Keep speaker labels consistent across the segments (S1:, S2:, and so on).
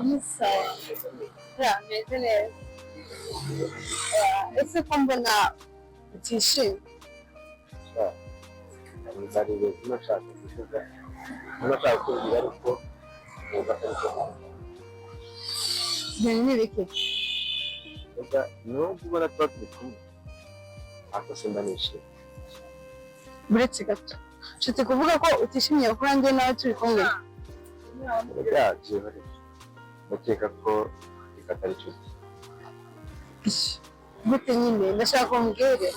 S1: umusore ameze neza. Ese ko mbona utishimye?
S2: Hari ibintu nashaka kuvuga, nashaka kubwira ariko
S1: ni ibiki?
S2: nubwo ubona tuba turi kumwe ariko simba nishimye.
S1: Buretse gato, nshuti kuvuga ko utishimiye kuko njye nawe turi kumwe.
S2: Byihorere, ndakeka ko atari inshuti.
S1: Gute nyine ndashaka ko mbwire.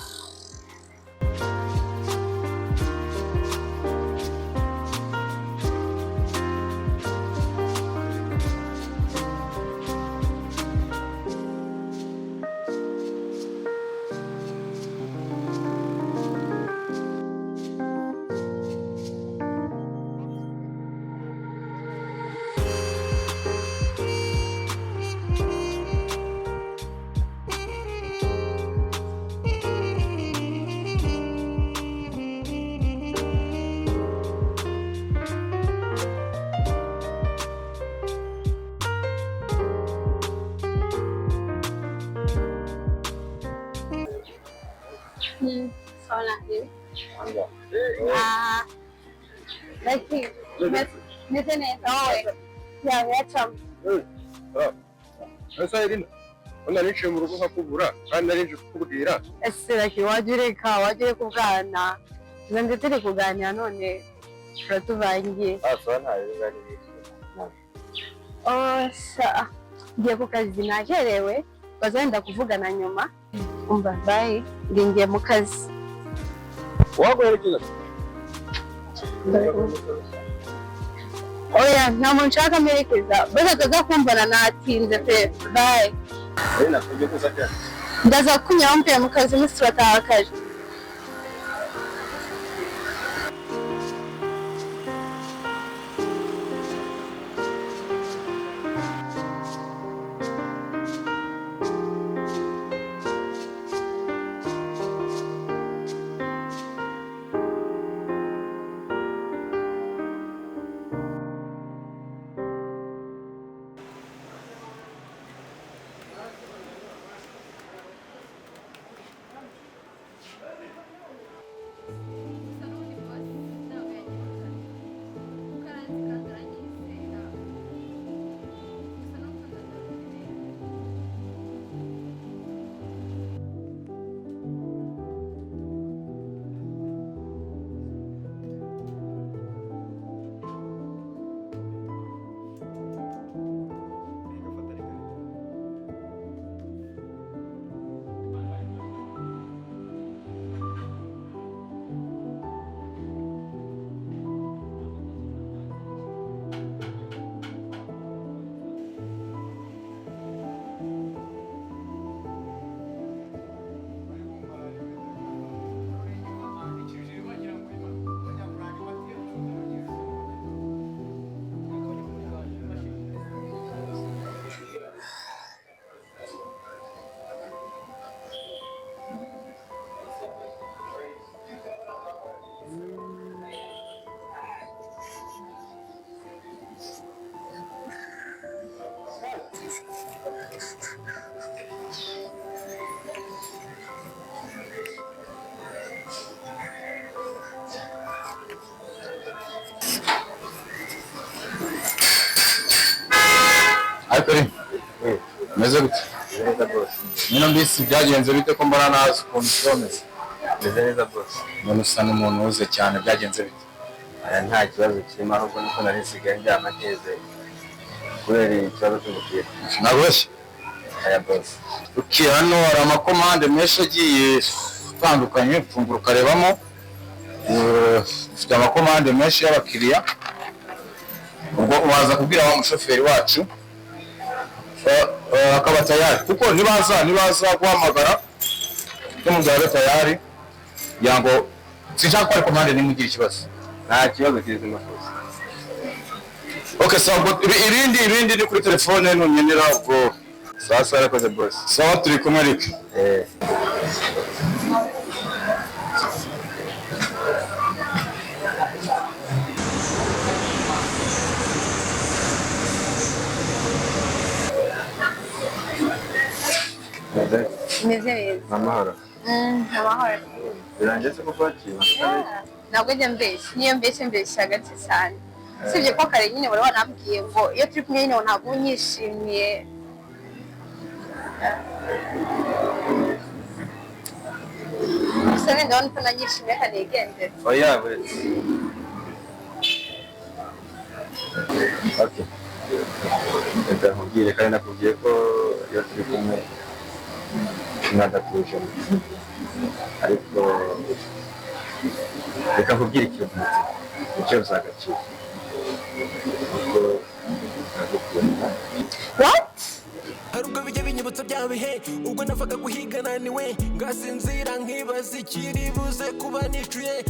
S1: Soalnya lagi mesinnya tahu ya macam
S2: saya ini nari nje mu rugo nkakubura kandi nari nje kukubwira
S1: ese laki wajire kuvugana nze turi kuganira none turatuvangiye
S2: so nta biganiro
S1: sa ngiye ku kazi nakerewe bazenda kuvugana nyuma umva bye ngiye mu kazi
S2: waguherekeza.
S1: Oya nta muntu nshaka mperekeza bose tuza kumvana natinze pe bye.
S2: Nakujya kuza cyane
S1: ndaza kunyura mvuye mu kazi musi batakaje.
S2: Ariko meze gute? Neza rwose. Nyina mbisi byagenze bite ko mbona nazi ukuntu cyomeze? Meze neza rwose. None usa n'umuntu uze cyane byagenze bite? Aya nta kibazo kirimo ahubwo niko nari nsigaye njyama nteze kubera ikibazo cy'ubukire. Nagoshye? Aya boss. Ukiye hano hari amakomande menshi agiye atandukanye mfungura ukarebamo. Ufite amakomande menshi y'abakiriya. Ubwo waza kubwira wa mushoferi wacu akaba tayari kuko nibaza guhamagara n'umugabo tayari yango sinshaka ko ari komande nimugira ikibazo. Nta kibazo kizima cyose. Okay, so ibindi ni kuri telefone nunyenera ubwo sasa yarakoze boss. Sawa turi kumwe ariko.
S1: meze neza.
S2: Amahoro.
S1: Amahoro.
S2: Birangiye ko kwakira.
S1: Ntabwo njya mbeshya, niyo mbeshya gake cyane. Sibye ko kare nyine wari wanambwiye ngo iyo turi kumwe nyine ntabwo unyishimiye. Gusa ndabona ko nanyishimiye kandi yigendera.
S2: Oya, wese. Okay. Reka nkubwire kandi nakubwiye ko iyo turi kumwe mwadatuje, ariko reka nkubwire ikintu icyo uzagaciro kuko ndagukunda.
S1: What?
S3: hari ubwo bijya binyibutsa bya bihe ubwo navaga guhiga naniwe ngasinzira nkibaza ikiri buze kuba nicuye